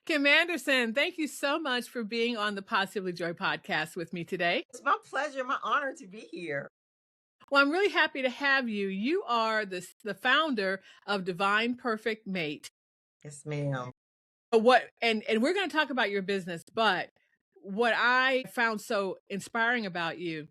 Kim Anderson, thank you so much for being on the Positively Joy podcast with me today. It's my pleasure, my honor to be here. Well, I'm really happy to have you. You are the founder of Divine Perfect Mate. Yes, ma'am. And we're going to talk about your business, but what I found so inspiring about you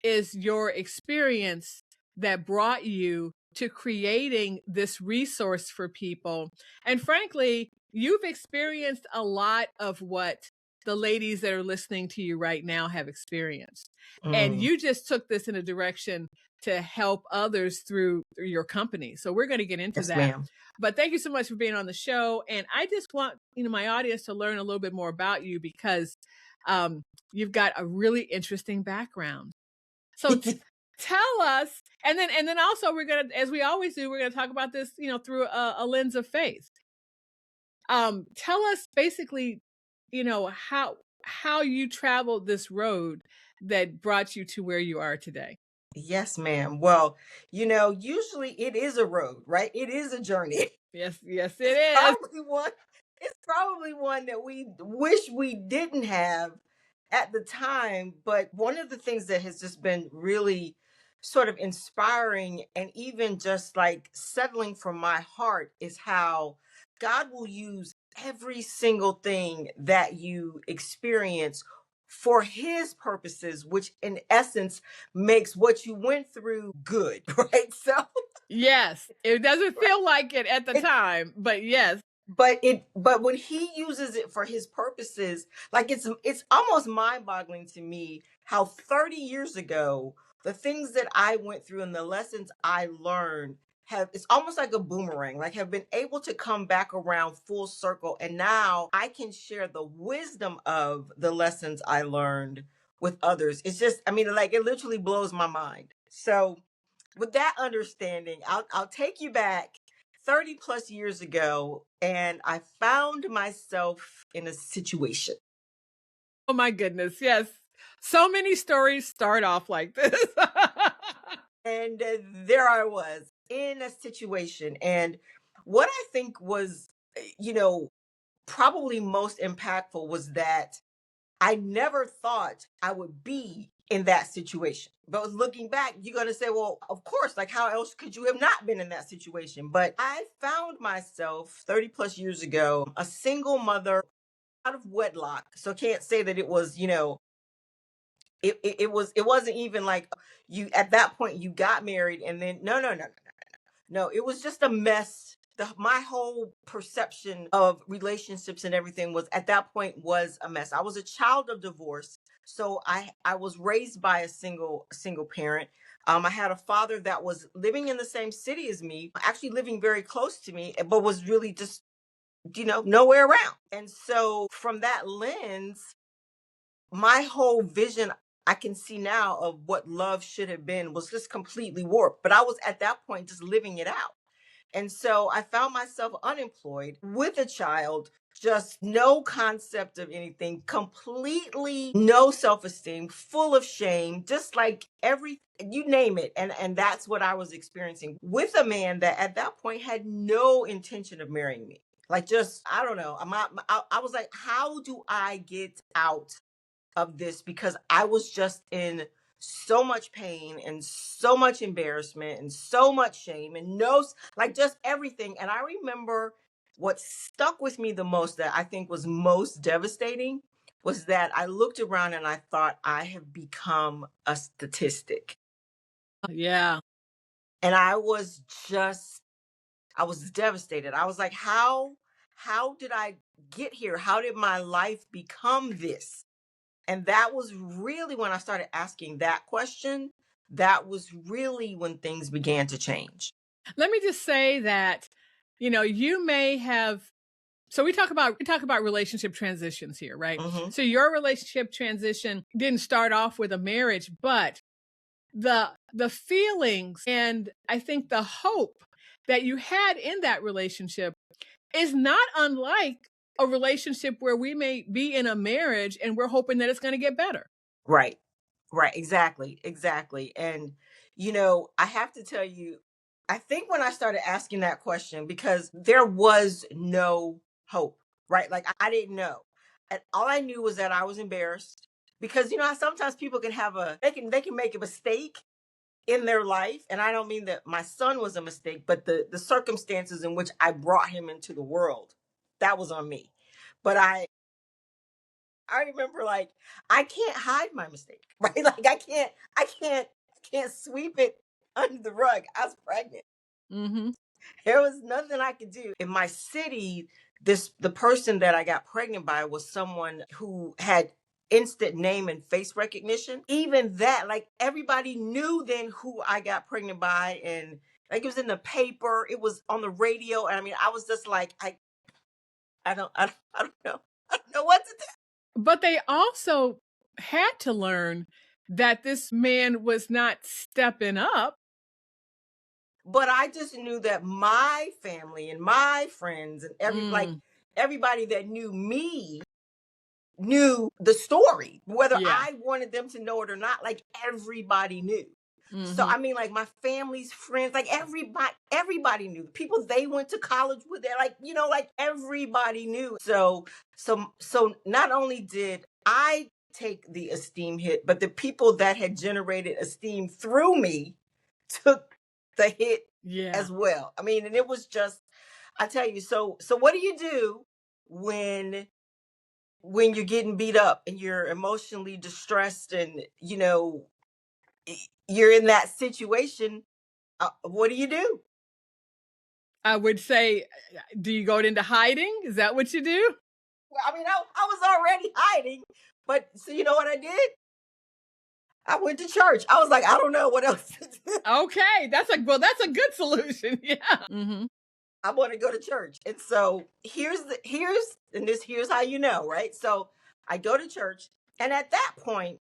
is your experience that brought you to creating this resource for people. And frankly, you've experienced a lot of what the ladies that are listening to you right now have experienced. And Mm, you just took this in a direction to help others through your company. So we're going to get into yes, that. ma'am. But thank you so much for being on the show. And I just want, my audience to learn a little bit more about you because you've got a really interesting background. So tell us, and then also we're gonna, as we always do, we're gonna talk about this, through a lens of faith. Tell us basically, how you traveled this road that brought you to where you are today. Yes, ma'am. Well, usually it is a road, right? It is a journey. Yes, yes, it It's is. probably one, it's probably one that we wish we didn't have at the time. But one of the things that has just been really sort of inspiring and even just like settling from my heart is how God will use every single thing that you experience for his purposes, which in essence makes what you went through good, right? So Yes, it doesn't feel like it at the it, time, but yes. but when he uses it for his purposes, like it's almost mind-boggling to me how 30 years ago the things that I went through and the lessons I learned have, it's almost like a boomerang, like have been able to come back around full circle, and now I can share the wisdom of the lessons I learned with others. It's just, I mean, like it literally blows my mind. So with that understanding, I'll take you back 30 plus years ago, and I found myself in a situation. Oh my goodness, yes. So many stories start off like this. And there I was in a situation. And what I think was, you know, probably most impactful was that I never thought I would be in that situation. But looking back, you're going to say, well, of course, like how else could you have not been in that situation? But I found myself 30 plus years ago, a single mother out of wedlock. So can't say that it was, it wasn't even like you at that point you got married and then no, it was just a mess. My whole perception of relationships and everything was at that point was a mess. I was a child of divorce, so I was raised by a single parent. I had a father that was living in the same city as me, actually living very close to me, but was really just nowhere around. And so from that lens, my whole vision I can see now of what love should have been was just completely warped. But I was at that point just living it out. And so I found myself unemployed with a child, just no concept of anything, completely no self-esteem, full of shame, just like every you name it. And that's what I was experiencing with a man that at that point had no intention of marrying me. Like just I don't know. I was like, how do I get out of this? Because I was just in so much pain and so much embarrassment and so much shame and no, like just everything. And I remember what stuck with me the most, that I think was most devastating, was that I looked around and I thought, I have become a statistic. Yeah. And I was devastated. I was like, how did I get here? How did my life become this? And that was really when I started asking that question. That was really when things began to change. Let me just say that, you may have, so we talk about relationship transitions here, right? Hmm. So your relationship transition didn't start off with a marriage, but the feelings and I think the hope that you had in that relationship is not unlike a relationship where we may be in a marriage and we're hoping that it's going to get better. Right. Right. Exactly. Exactly. And, I have to tell you, I think when I started asking that question, because there was no hope. right? Like I didn't know. And all I knew was that I was embarrassed because you know how sometimes people can have a they can make a mistake in their life. And I don't mean that my son was a mistake, but the circumstances in which I brought him into the world, that was on me. But I remember like I can't hide my mistake, right? Like I can't sweep it under the rug. I was pregnant. Mhm. There was nothing I could do. In my city, the person that I got pregnant by was someone who had instant name and face recognition. Even that, like everybody knew then who I got pregnant by, and like it was in the paper, it was on the radio. And I mean, I was just like, I don't know. I don't know what to do. But they also had to learn that this man was not stepping up. But I just knew that my family and my friends and Mm, everybody that knew me knew the story, whether yeah. I wanted them to know it or not. Like everybody knew. So Mhm. I mean, like my family's friends, like everybody knew. The people they went to college with, they're like, you know, like everybody knew. So not only did I take the esteem hit, but the people that had generated esteem through me took the hit Yeah. as well. I mean, and it was just, I tell you, so what do you do when you're getting beat up and you're emotionally distressed and you know you're in that situation? What do you do? I would say, do you go into hiding? Is that what you do? Well, I mean, I was already hiding, but so you know what I did? I went to church. I was like, I don't know what else to do. Okay, that's a good solution. Yeah. Mhm. I want to go to church. And so here's how you know, right? So I go to church, and at that point,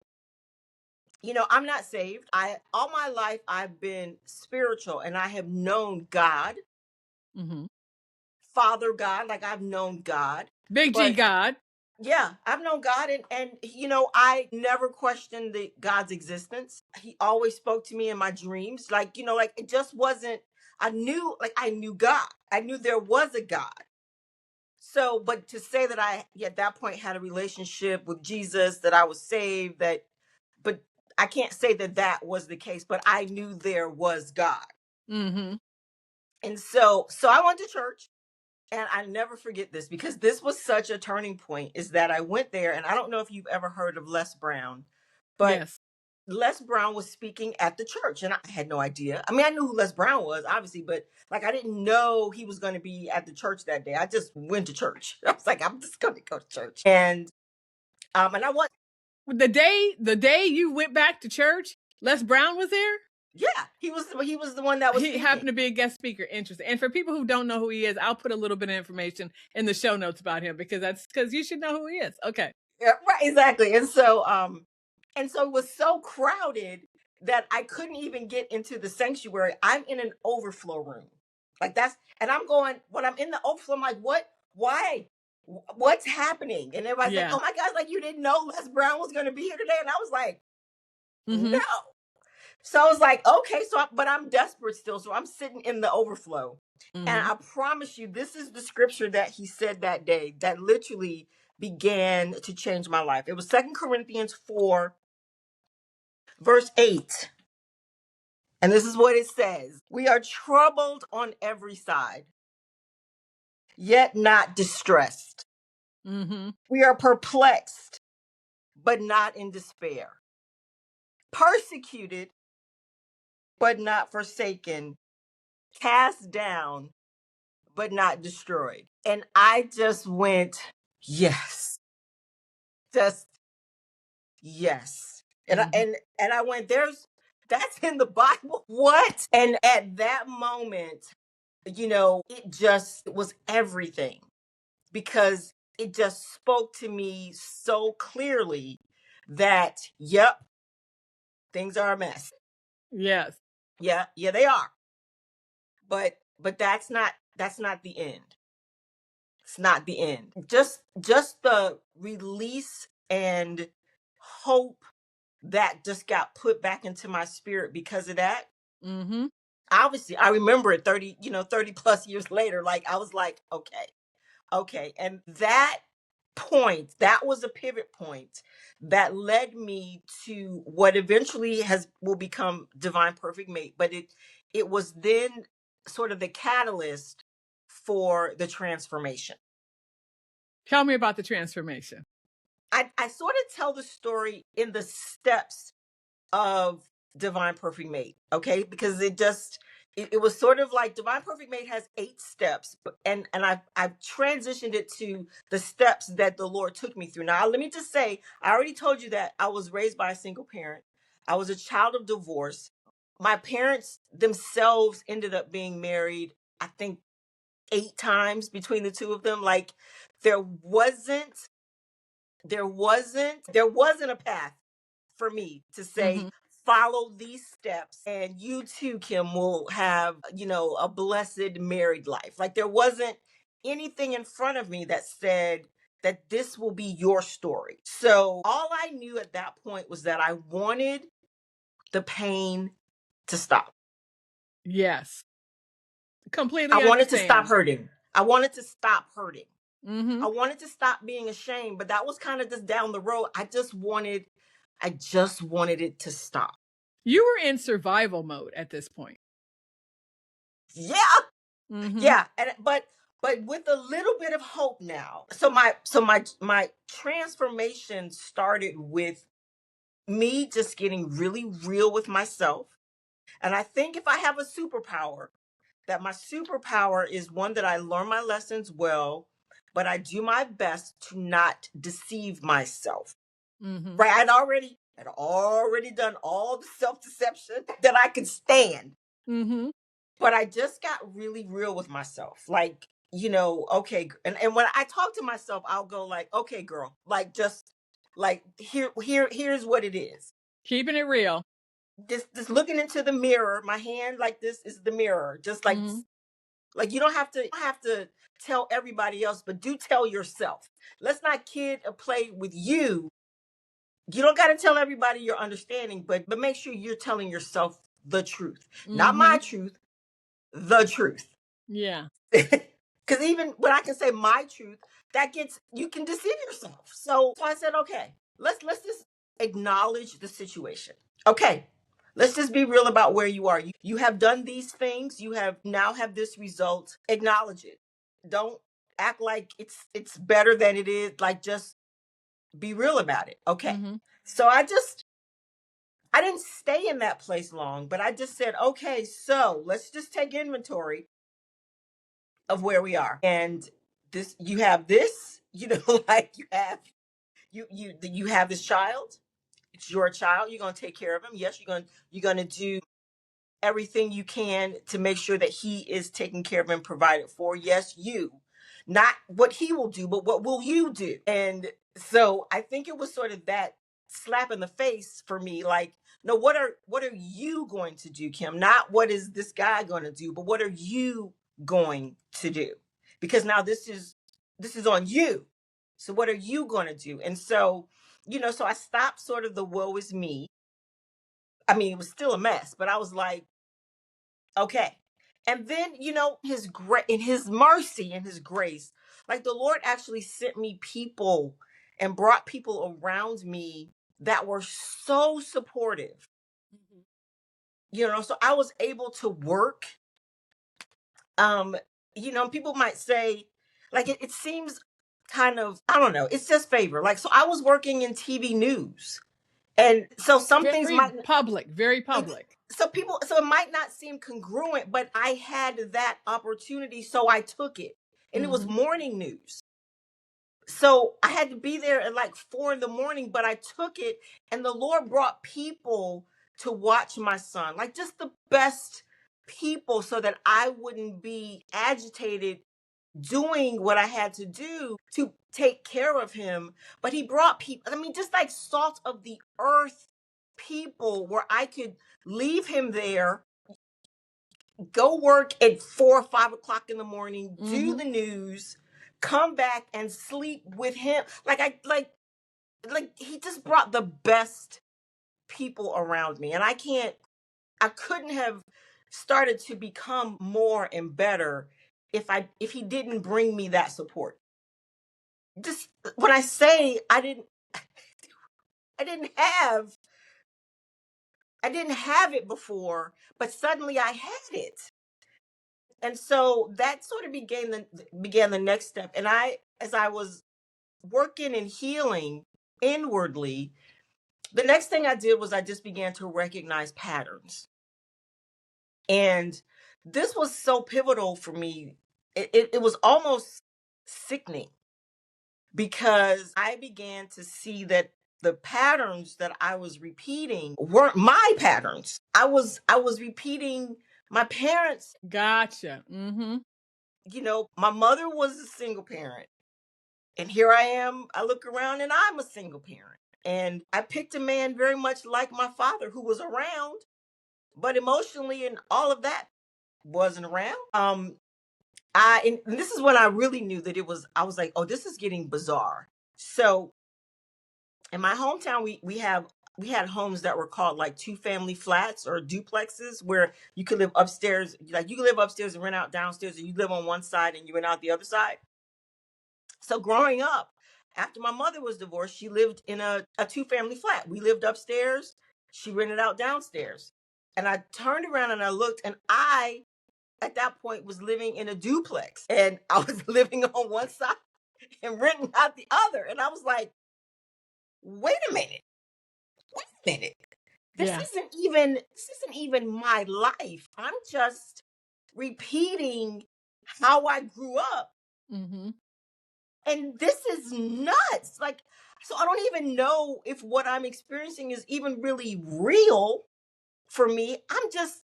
you know, I'm not saved. I all my life I've been spiritual and I have known God, Mhm. Father God, like I've known God. Big G But God. yeah, I've known God, and you know, I never questioned the God's existence. He always spoke to me in my dreams. Like, you know, like it just wasn't, I knew God. I knew there was a God. So, but to say that I at that point had a relationship with Jesus, that I was saved, but I can't say that that was the case, but I knew there was God. Mhm. And so I went to church. And I never forget this because this was such a turning point, is that I went there, and I don't know if you've ever heard of Les Brown, but Yes. Les Brown was speaking at the church and I had no idea. I mean, I knew who Les Brown was, obviously, but like I didn't know he was going to be at the church that day. I just went to church. I was like, I'm just going to go to church. And I went, The day you went back to church, Les Brown was there? yeah, he was the one that was He speaking. happened to be a guest speaker. Interesting. And for people who don't know who he is, I'll put a little bit of information in the show notes about him because you should know who he is. Okay. Yeah, right, exactly. And so it was so crowded that I couldn't even get into the sanctuary. I'm in an overflow room. Like that's and I'm going, when I'm in the overflow, I'm like, what? Why? What's happening? And everybody's like, Yeah. oh my gosh, like you didn't know Les Brown was gonna be here today. And I was like, no. Mhm. So I was like, okay, but I'm desperate still. So I'm sitting in the overflow. And Mhm. I promise you, this is the scripture that he said that day that literally began to change my life. It was Second Corinthians 4, verse 8. And this is what it says: We are troubled on every side, yet not distressed. Mhm. We are perplexed, but not in despair. Persecuted, but not forsaken. Cast down, but not destroyed. And I just went, yes, just yes. And I Mhm. and I went, that's in the Bible. What? And at that moment, you know, it just was everything because it just spoke to me so clearly that, yep, things are a mess. Yes. Yeah, yeah, they are. But that's not the end. It's not the end. Just the release and hope that just got put back into my spirit because of that. Mhm. Obviously, I remember it 30 plus years later. Like I was like, okay, Okay. And that point, that was a pivot point that led me to what eventually has will become Divine Perfect Mate. But it was then sort of the catalyst for the transformation. Tell me about the transformation. I sort of tell the story in the steps of Divine Perfect Mate, okay? Because it was sort of like Divine Perfect Mate has 8 steps, but and I've transitioned it to the steps that the Lord took me through. Now, let me just say, I already told you that I was raised by a single parent. I was a child of divorce. My parents themselves ended up being married, I think 8 times between the two of them. Like there wasn't there wasn't a path for me to say, Mhm. follow these steps and you too, Kim, will have, a blessed married life. Like there wasn't anything in front of me that said that this will be your story. So all I knew at that point was that I wanted the pain to stop. Yes. I Completely wanted to stop understand. hurting. I wanted to stop hurting. I Mhm. wanted to stop being ashamed, but that was kind of just down the road. I just wanted it to stop. You were in survival mode at this point. Yeah, Mhm. yeah, and but with a little bit of hope now. So my transformation started with me just getting really real with myself. And I think if I have a superpower, that my superpower is one that I learn my lessons well, but I do my best to not deceive myself. Mhm. Right? I'd already done all the self-deception that I could stand. Mhm. But I just got really real with myself. Like, okay. And when I talk to myself, I'll go like, okay, girl, like just like here's what it is. Keeping it real. Just looking into the mirror, my hand like this is the mirror. Just Mhm. like you don't have to tell everybody else, but do tell yourself. Let's not kid or play with you. You don't got to tell everybody your understanding, but make sure you're telling yourself the truth. Not my Mhm. truth, the truth. Yeah. Because even when I can say my truth, you can deceive yourself. So I said, okay, let's just acknowledge the situation. Okay, let's just be real about where you are. You have done these things. You have now have this result. Acknowledge it. Don't act like it's better than it is. Like just be real about it. Okay. Mhm. So I didn't stay in that place long, but I just said, okay, so let's just take inventory of where we are. And you have this, like you have this child. It's your child. You're gonna take care of him. Yes, you're gonna do everything you can to make sure that he is taken care of and provided for. Yes, you. Not what he will do, but what will you do? And so I think it was sort of that slap in the face for me, like, no, what are you going to do, Kim? Not what is this guy going to do, but what are you going to do? Because now this is on you. So what are you going to do? And so, so I stopped sort of the woe is me. I mean, it was still a mess, but I was like, okay. And then, in his mercy and his grace, like the Lord actually sent me people and brought people around me that were so supportive. Mhm. So I was able to work. Um, people might say, like it seems kind of, I don't know, it's just favor. Like, so I was working in TV news. And so some things Very might public, very Ex- public. so it might not seem congruent, but I had that opportunity, so I took it. And it was Mhm. morning news. So I had to be there at like 4 in the morning, but I took it, and the Lord brought people to watch my son, like just the best people, so that I wouldn't be agitated doing what I had to do to take care of him. But he brought people, I mean, just like salt of the earth people, where I could leave him there, go work at 4 or 5 o'clock in the morning, do Mhm. the news, come back and sleep with him. Like he just brought the best people around me. And I couldn't have started to become more and better if he didn't bring me that support. just when I say I didn't have I didn't have it before, but suddenly I had it. And so that sort of began the next step. And as I was working and healing inwardly, the next thing I did was I just began to recognize patterns. And this was so pivotal for me. It was almost sickening because I began to see that the patterns that I was repeating weren't my patterns. I was repeating my parents. Gotcha. Mm-hmm. My mother was a single parent. And here I am, I look around and I'm a single parent. And I picked a man very much like my father who was around, but emotionally and all of that wasn't around. And this is when I really knew that I was like, oh, this is getting bizarre. So in my hometown, we had homes that were called like two family flats or duplexes where you could live upstairs, like you could live upstairs and rent out downstairs, or you live on one side and you rent out the other side. So growing up, after my mother was divorced, she lived in a two-family flat. We lived upstairs, she rented out downstairs. And I turned around and I looked, and I, at that point, was living in a duplex. And I was living on one side and renting out the other. And I was like, wait a minute, wait a minute. Yeah. This isn't even my life. I'm just repeating how I grew up. Mm-hmm. And this is nuts. Like, so I don't even know if what I'm experiencing is even really real for me. I'm just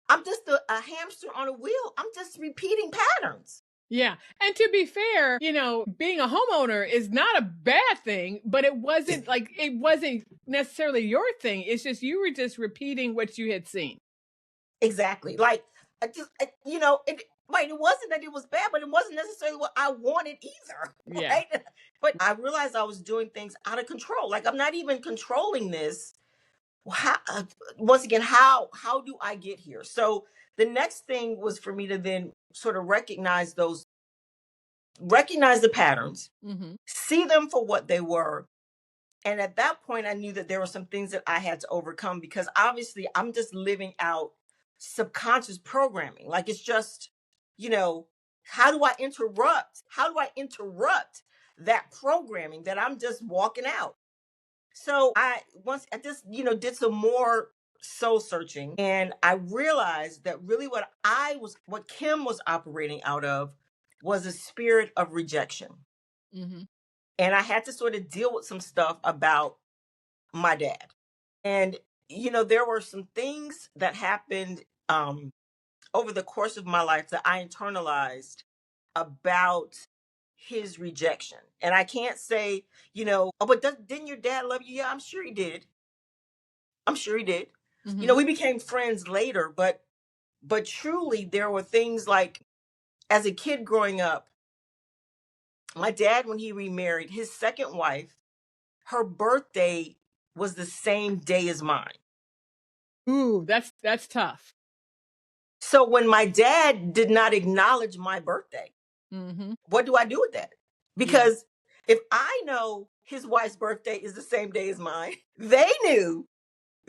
a hamster on a wheel. I'm just repeating patterns. Yeah. And to be fair, being a homeowner is not a bad thing, but it wasn't necessarily your thing. It's just you were just repeating what you had seen. Exactly. Like, it wasn't that it was bad, but it wasn't necessarily what I wanted either. Yeah. Right. But I realized I was doing things out of control. Like, I'm not even controlling this. How, once again, how do I get here? So the next thing was for me to then sort of recognize the patterns, Mm-hmm. see them for what they were. And at that point, I knew that there were some things that I had to overcome because obviously I'm just living out subconscious programming. Like, it's just, you know, how do I interrupt? How do I interrupt that programming that I'm just walking out? So I just, did some more soul searching, and I realized that really what Kim was operating out of was a spirit of rejection. Mm-hmm. And I had to sort of deal with some stuff about my dad. And, there were some things that happened over the course of my life that I internalized about his rejection. And I can't say, oh, but didn't your dad love you? Yeah, I'm sure he did. I'm sure he did. Mm-hmm. We became friends later, but truly there were things like, as a kid growing up, my dad, when he remarried, his second wife, her birthday was the same day as mine. Ooh, that's tough. So when my dad did not acknowledge my birthday, Mm-hmm. what do I do with that? Yeah. Because if I know his wife's birthday is the same day as mine, they knew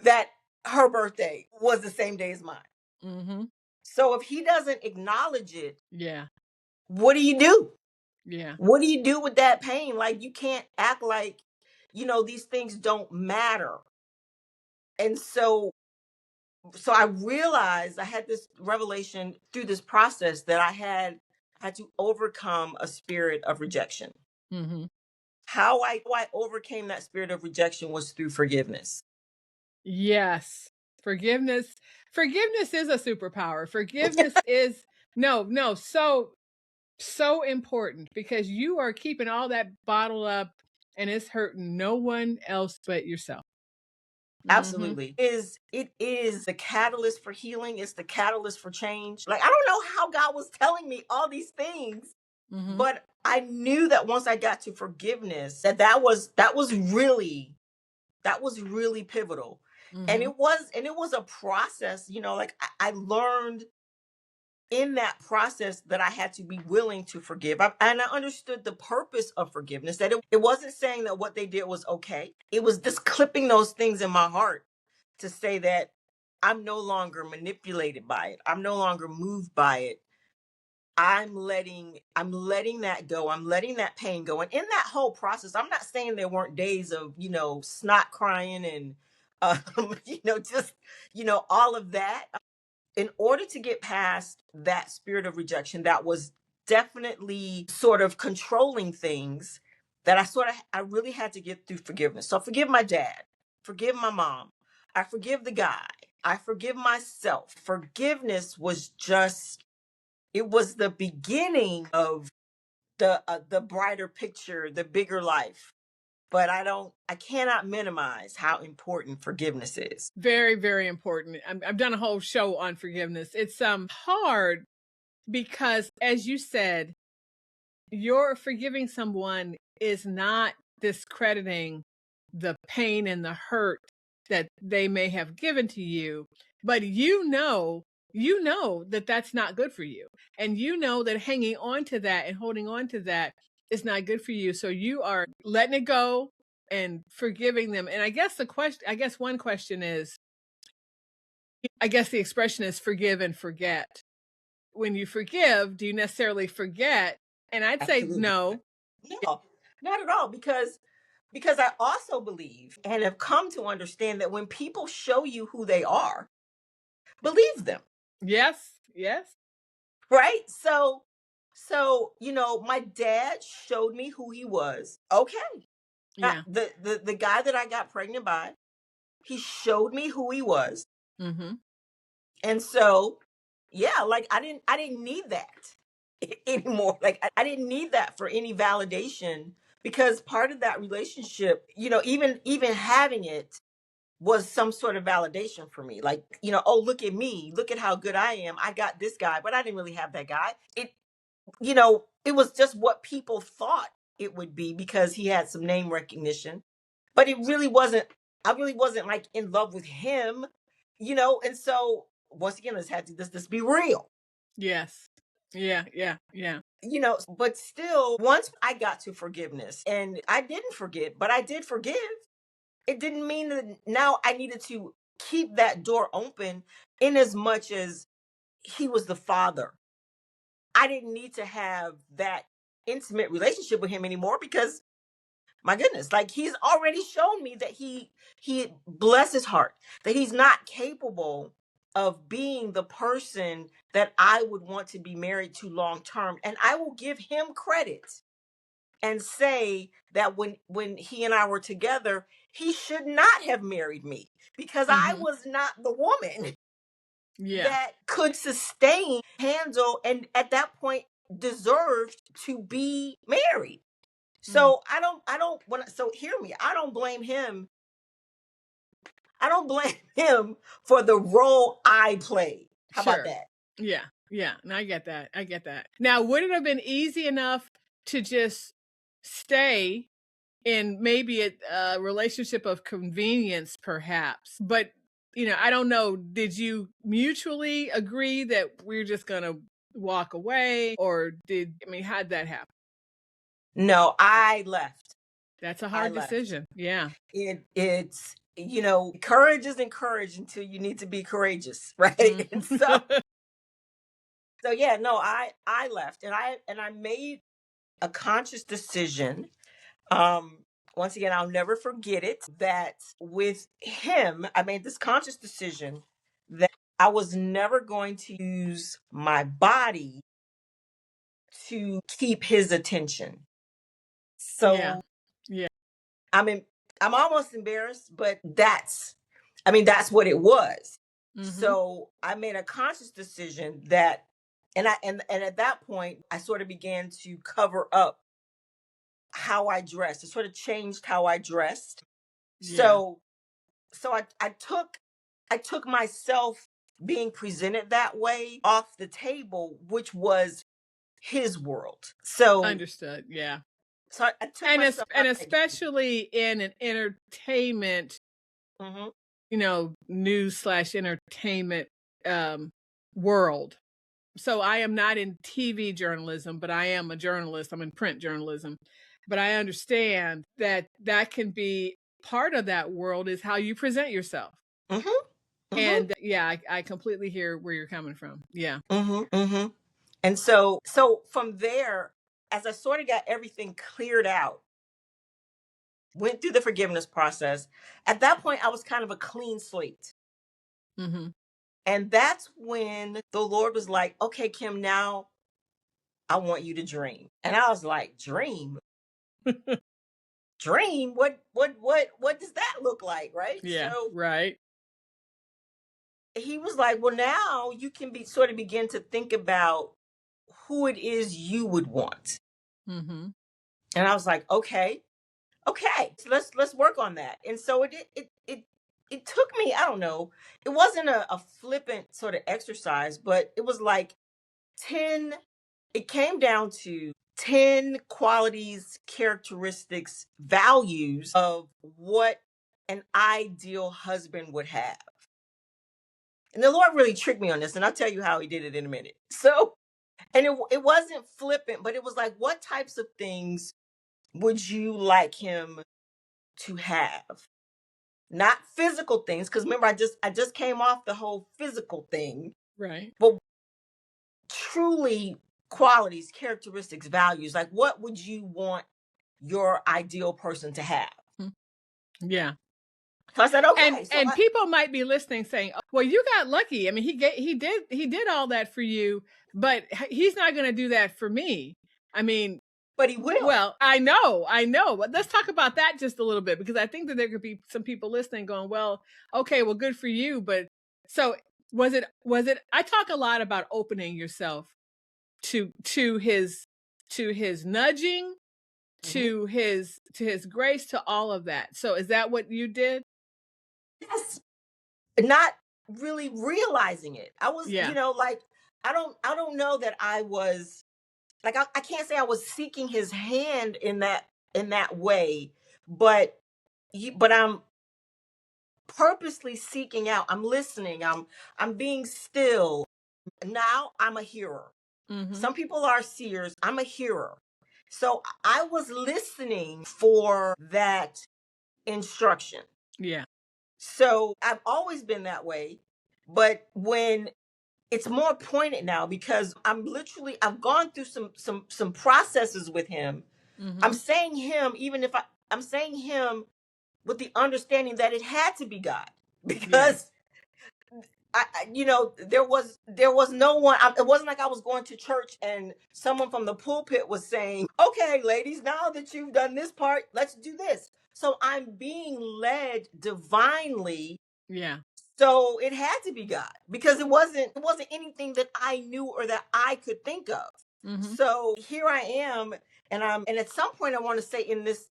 that her birthday was the same day as mine. Mm-hmm. So if he doesn't acknowledge it, Yeah. what do you do? Yeah. What do you do with that pain? Like, you can't act like, these things don't matter. And so I realized, I had this revelation through this process that I had to overcome a spirit of rejection. Mm-hmm. How I overcame that spirit of rejection was through forgiveness. Yes. Forgiveness. Forgiveness is a superpower. Forgiveness is no, so important because you are keeping all that bottled up and it's hurting no one else but yourself. Mm-hmm. Absolutely. It is the catalyst for healing. It's the catalyst for change. Like, I don't know how God was telling me all these things, Mm-hmm. but I knew that once I got to forgiveness, that was really pivotal. And Mm-hmm. it was a process, like I learned in that process that I had to be willing to forgive. And I understood the purpose of forgiveness, that it wasn't saying that what they did was okay. It was just clipping those things in my heart to say that I'm no longer manipulated by it. I'm no longer moved by it. I'm letting that go. I'm letting that pain go. And in that whole process, I'm not saying there weren't days of, snot crying and just, all of that. In order to get past that spirit of rejection that was definitely sort of controlling things, that I really had to get through forgiveness. So forgive my dad, forgive my mom, I forgive the guy, I forgive myself. Forgiveness was just, it was the beginning of the brighter picture, the bigger life. But I cannot minimize how important forgiveness is. Very, very important. I've done a whole show on forgiveness. It's hard because, as you said, you're forgiving someone is not discrediting the pain and the hurt that they may have given to you, but you know that that's not good for you, and you know that hanging on to that and holding on to that is not good for you. So you are letting it go and forgiving them. And I guess one question is, I guess the expression is forgive and forget. When you forgive, do you necessarily forget? And I'd say Absolutely. no. No, not at all. Because I also believe and have come to understand that when people show you who they are, believe them, Yes, yes. right? So my dad showed me who he was. Okay. Yeah. The guy that I got pregnant by, he showed me who he was. Mhm. And so, yeah, like I didn't need that anymore. Like I didn't need that for any validation, because part of that relationship, even having it was some sort of validation for me. Like, oh, look at me, look at how good I am. I got this guy, but I didn't really have that guy. It was just what people thought it would be because he had some name recognition, but it really wasn't. I really wasn't like in love with him, and so once again, let's be real. Yes. Yeah, yeah, yeah. But still, once I got to forgiveness, and I didn't forget, but I did forgive, it didn't mean that now I needed to keep that door open. In as much as he was the father, I didn't need to have that intimate relationship with him anymore, because my goodness, like, he's already shown me that he bless his heart, that he's not capable of being the person that I would want to be married to long term. And I will give him credit and say that when he and I were together, he should not have married me, because I Mhm. was not the woman Yeah. that could sustain, handle, and at that point deserved to be married. Mm. So so hear me. I don't blame him for the role I played. How about Sure. that? Yeah. Yeah. And I get that. I get that. Now, would it have been easy enough to just stay in maybe a relationship of convenience, perhaps? But, I don't know. Did you mutually agree that we're just going to walk away? Or how'd that happen? No, I left. That's a I hard left. decision. Yeah. It's courage isn't courage until you need to be courageous, right? Mm. And so yeah, no, I left, and I made a conscious decision. Um, Once again, I'll never forget it, that with him, I made this conscious decision that I was never going to use my body to keep his attention. Yeah. So Yeah. I mean, I'm almost embarrassed, but that's what it was. Mhm. So I made a conscious decision that, and at that point, I sort of began to cover up how I dressed. It sort of changed how I dressed. Yeah. So I took myself being presented that way off the table, which was his world. So Understood. Yeah. I took And myself out of that game. especially in an entertainment, Mhm. news slash entertainment, um, world. so I am not in TV journalism, but I am a journalist. I'm in print journalism. But I understand that that can be part of that world is how you present yourself. Mm-hmm. Mm-hmm. And yeah, I completely hear where you're coming from. Yeah. Mm-hmm. Mm-hmm. And so from there, as I sort of got everything cleared out, went through the forgiveness process, at that point I was kind of a clean slate. Mm-hmm. And that's when the Lord was like, okay, Kim, now I want you to dream. And I was like, dream? Dream? What does that look like? Right. Yeah. So Right. he was like, well, now you can be sort of begin to think about who it is you would want. Mm-hmm. And I was like, okay, so let's work on that. And so it took me, I don't know, it wasn't a flippant sort of exercise, but it was like 10, it came down to 10 qualities, characteristics, values of what an ideal husband would have. And the Lord really tricked me on this, and I'll tell you how he did it in a minute. So, and it wasn't flippant, but it was like, what types of things would you like him to have? Not physical things, because remember, I just came off the whole physical thing, Right. but truly qualities, characteristics, values. Like, what would you want your ideal person to have? Mm. Yeah. So I said, okay. So And people might be listening saying, oh, well, you got lucky. I mean, he did all that for you, but he's not going to do that for me. I mean, but he will. well, I know. But let's talk about that just a little bit, because I think that there could be some people listening going, well, okay, well, good for you. But so was it, I talk a lot about opening yourself to his, nudging, Mhm. to his grace, to all of that. So is that what you did? Yes. Not really realizing it. I was, Yeah. like, I don't know that I was like, I can't say I was seeking his hand in that way, but but I'm purposely seeking out. I'm listening. I'm being still. Now I'm a hearer. Mm-hmm. Some people are seers. I'm a hearer. So I was listening for that instruction. Yeah. So I've always been that way, but when it's more pointed now because I've gone through some processes with him. I'm Mm-hmm. saying him even if I'm saying him with the understanding that it had to be God Yeah. because there was no one. It wasn't like I was going to church and someone from the pulpit was saying, "Okay, ladies, now that you've done this part, let's do this." So I'm being led divinely. Yeah. So it had to be God because it wasn't anything that I knew or that I could think of. Mm-hmm. So here I am, and at some point I want to say in this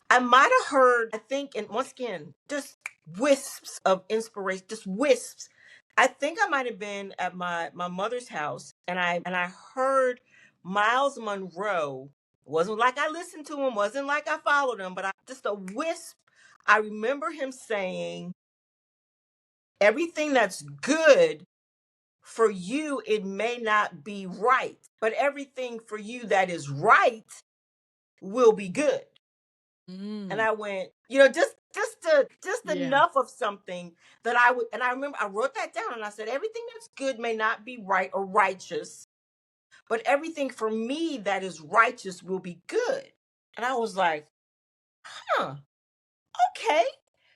I might have heard, I think, and once again just wisps of inspiration, just wisps. I think I might have been at my mother's house, and I heard Miles Monroe. Wasn't like I listened to him, wasn't like I followed him, but just a wisp. I remember him saying, everything that's good for you, it may not be right, but everything for you that is right will be good. And Mm. I went, just Yeah. enough of something that I would, and I remember I wrote that down and I said, everything that's good may not be right or righteous, but everything for me that is righteous will be good. And I was like, huh, okay.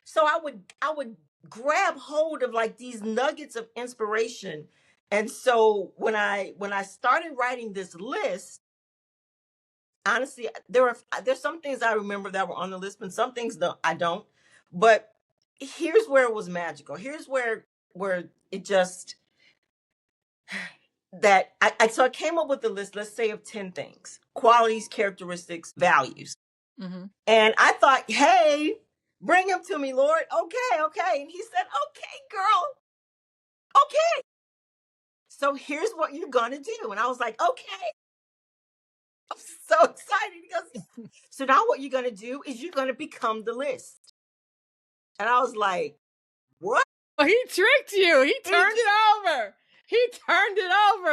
So I would grab hold of like these nuggets of inspiration. And so when I started writing this list, honestly, there's some things I remember that were on the list, and some things I don't. But here's where it was magical. Here's where it just that so I came up with the list, let's say, of 10 things: qualities, characteristics, values. Mm-hmm. And I thought, hey, bring him to me, Lord. Okay, okay. And he said, okay, girl, okay. So here's what you're gonna do. And I was like, okay. I'm so excited because so now what you're gonna do is you're gonna become the list. And I was like, what? Oh, he tricked you. He He turned did. it over. He turned it over.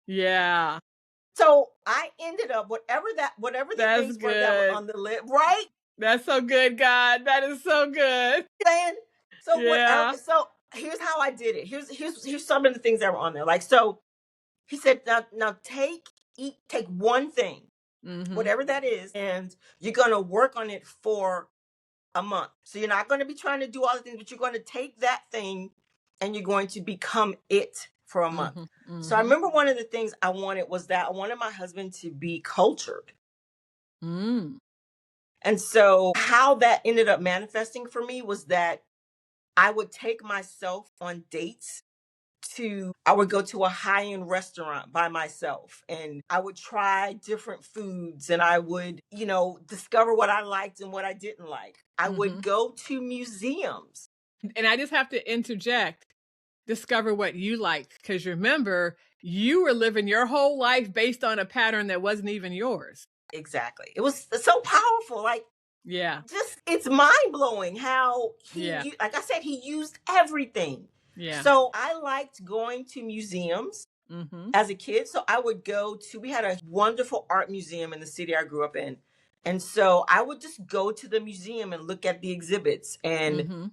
Yeah. So I ended up whatever the That's things were that were good. on the list, right? That's so good, God. That is so good. Saying so whatever. Yeah. So here's how I did it. Here's some of the things that were on there. Like so, he said, now take one thing, Mhm. whatever that is, and you're gonna work on it for a month. So you're not gonna be trying to do all the things, but you're gonna take that thing and you're going to become it for a month. Mhm. So I Mhm. remember one of the things I wanted was that I wanted my husband to be cultured. Mm. And so how that ended up manifesting for me was that I would take myself on dates I would go to a high-end restaurant by myself and I would try different foods and I would, discover what I liked and what I didn't like. I would Mhm. go to museums. And I just have to interject, discover what you liked, because remember, you were living your whole life based on a pattern that wasn't even yours. Exactly. It was so powerful. Like Yeah. just it's mind-blowing how Yeah. like I said, he used everything. Yeah. So I liked going to museums Mhm. as a kid. So I would we had a wonderful art museum in the city I grew up in. And so I would just go to the museum and look at the exhibits and, Mhm.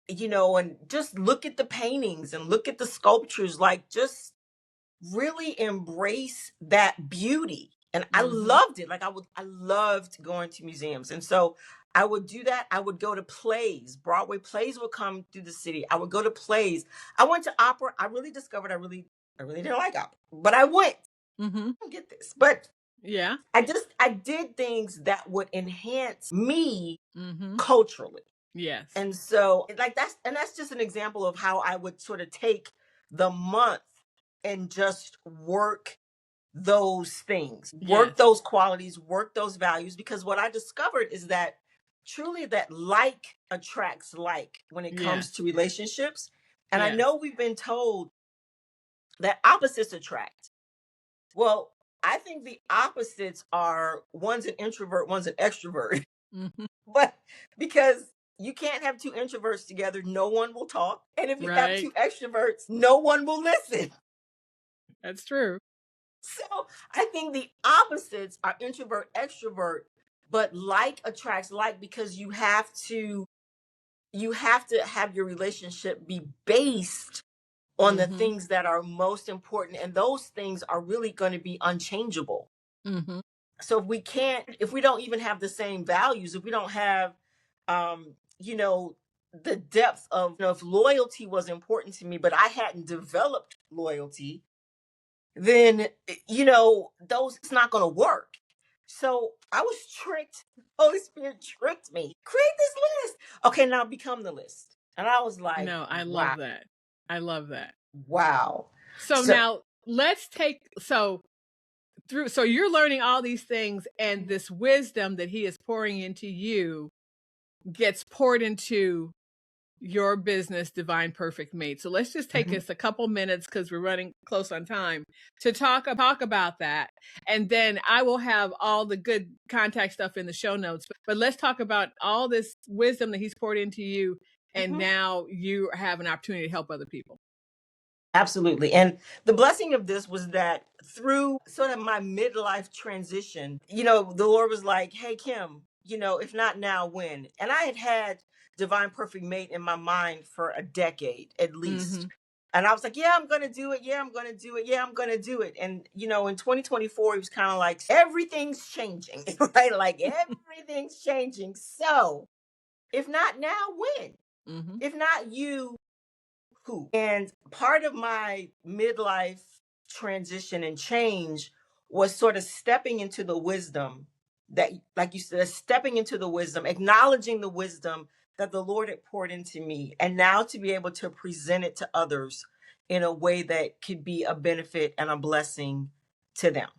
and just look at the paintings and look at the sculptures, like just really embrace that beauty. And I Mhm. loved it. I loved going to museums. And so I would do that. I would go to plays. Broadway plays would come through the city. I would go to plays. I went to opera. I really discovered I really didn't like opera, but I went. Mhm. I don't get this, but Yeah. I did things that would enhance me Mhm. culturally. Yes. And so like that's just an example of how I would sort of take the month and just work those things, work Yes. those qualities, work those values. Because what I discovered is that truly that like attracts like when it comes to Yes. relationships. And I Yes. know we've been told that opposites attract. Well, I think the opposites are one's an introvert, one's an extrovert. Mhm. But because you can't have two introverts together, no one will talk. And if you have Right. two extroverts, no one will listen. That's true. So I think the opposites are introvert, extrovert, but like attracts like because you have to have your relationship be based on the Mhm. things that are most important, and those things are really going to be unchangeable. Mhm. So if we don't even have the same values, if we don't have the depth of, if loyalty was important to me but I hadn't developed loyalty, then those it's not going to work. So I was tricked. Holy Spirit tricked me. Create this list. Okay, now become the list. And I was like, No, I wow. love that. I love that. Wow. So So now let's take so you're learning all these things, and this wisdom that he is pouring into you gets poured into your business, Divine Perfect Mate. So let's just take Mhm. us a couple minutes, because we're running close on time, to talk about that. And then I will have all the good contact stuff in the show notes. But let's talk about all this wisdom that he's poured into you. And Mhm. now you have an opportunity to help other people. Absolutely. And the blessing of this was that through sort of my midlife transition, the Lord was like, hey, Kim, if not now, when? And I had Divine Perfect Mate in my mind for a decade at least. Mm-hmm. And I was like, yeah, I'm going to do it. Yeah, I'm going to do it. Yeah, I'm going to do it. And, in 2024, it was kind of like everything's changing, right? Like everything's changing. So if not now, when? Mm-hmm. If not you, who? And part of my midlife transition and change was sort of stepping into the wisdom that, like you said, stepping into the wisdom, acknowledging the wisdom that the Lord had poured into me, and now to be able to present it to others in a way that could be a benefit and a blessing to them.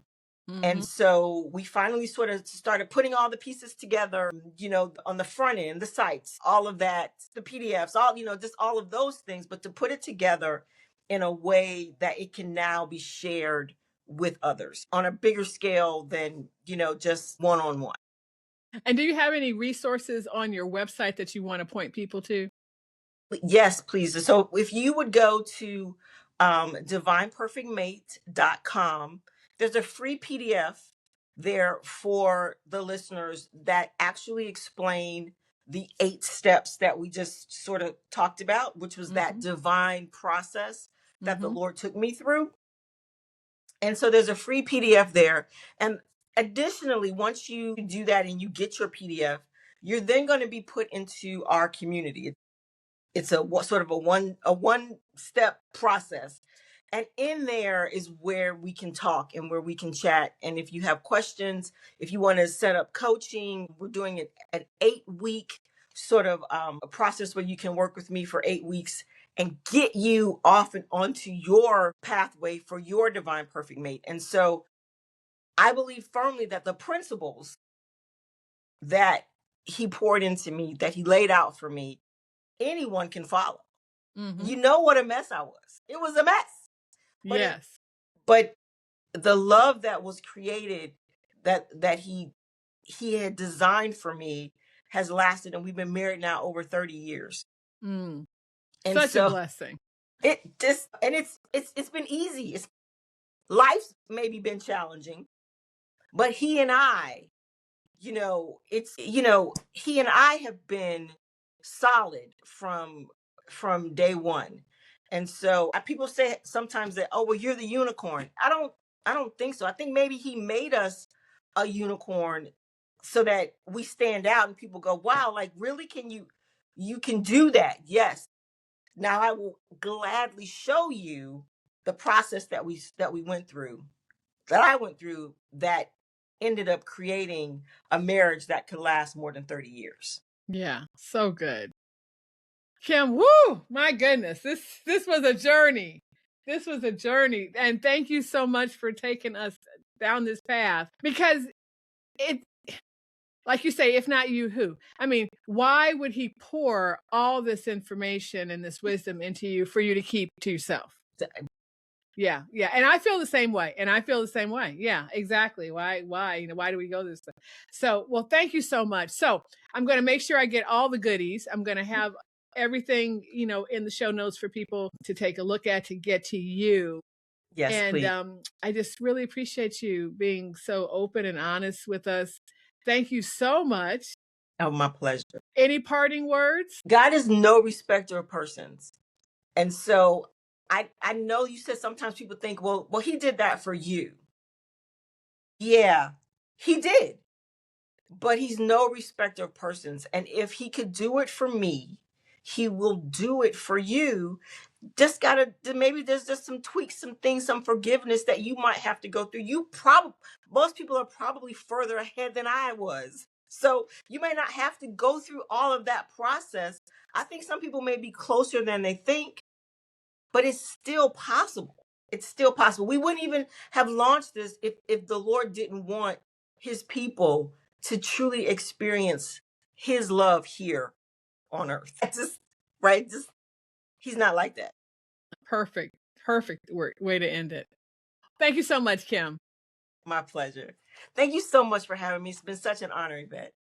Mm-hmm. And so we finally sort of started putting all the pieces together, on the front end, the sites, all of that, the PDFs, all, just all of those things, but to put it together in a way that it can now be shared with others on a bigger scale than, just one on one. And do you have any resources on your website that you want to point people to? Yes, please. So if you would go to divineperfectmate.com. There's a free PDF there for the listeners that actually explain the 8 steps that we just sort of talked about, which was that Mhm. divine process that the Mhm. Lord took me through. And so there's a free PDF there. And additionally, once you do that and you get your PDF, you're then going to be put into our community. It's sort of a one step process. And in there is where we can talk and where we can chat. And if you have questions, if you want to set up coaching, we're doing an 8 week sort of a process where you can work with me for 8 weeks and get you off and onto your pathway for your divine perfect mate. And so I believe firmly that the principles that he poured into me, that he laid out for me, anyone can follow. Mhm. You know what a mess I was. It was a mess. But Yes. but the love that was created, that he had designed for me, has lasted, and we've been married now over 30 years. Mm. And Such a so blessing. it's been easy. It's life's maybe been challenging, but he and I, he and I have been solid from day one. And so people say sometimes that, oh, well, you're the unicorn. I don't think so. I think maybe he made us a unicorn so that we stand out and people go, wow, like, really, you can do that? Yes. Now I will gladly show you the process that we went through, that I went through, that ended up creating a marriage that could last more than 30 years. Yeah, so good. Kim, woo! My goodness, this was a journey. This was a journey, and thank you so much for taking us down this path because it, like you say, if not you, who? I mean, why would he pour all this information and this wisdom into you for you to keep to yourself? Yeah, yeah, and I feel the same way, and I feel the same way. Yeah, exactly. Why? Why do we go this way? So, well, thank you so much. So, I'm going to make sure I get all the goodies. I'm going to have everything, in the show notes for people to take a look at to get to you. Yes, And please. I just really appreciate you being so open and honest with us. Thank you so much. Oh, my pleasure. Any parting words? God is no respecter of persons. And so I know you said sometimes people think, well, he did that for you. Yeah, he did. But he's no respecter of persons. And if he could do it for me, he will do it for you. Just gotta, maybe there's just some tweaks, some things, some forgiveness that you might have to go through. Most people are probably further ahead than I was, so you may not have to go through all of that process. I think some people may be closer than they think, but it's still possible. It's still possible. We wouldn't even have launched this if the Lord didn't want his people to truly experience his love here on earth. Just right, just he's not like that. Perfect. Perfect way to end it. Thank you so much, Kim. My pleasure. Thank you so much for having me. It's been such an honor, Yvette.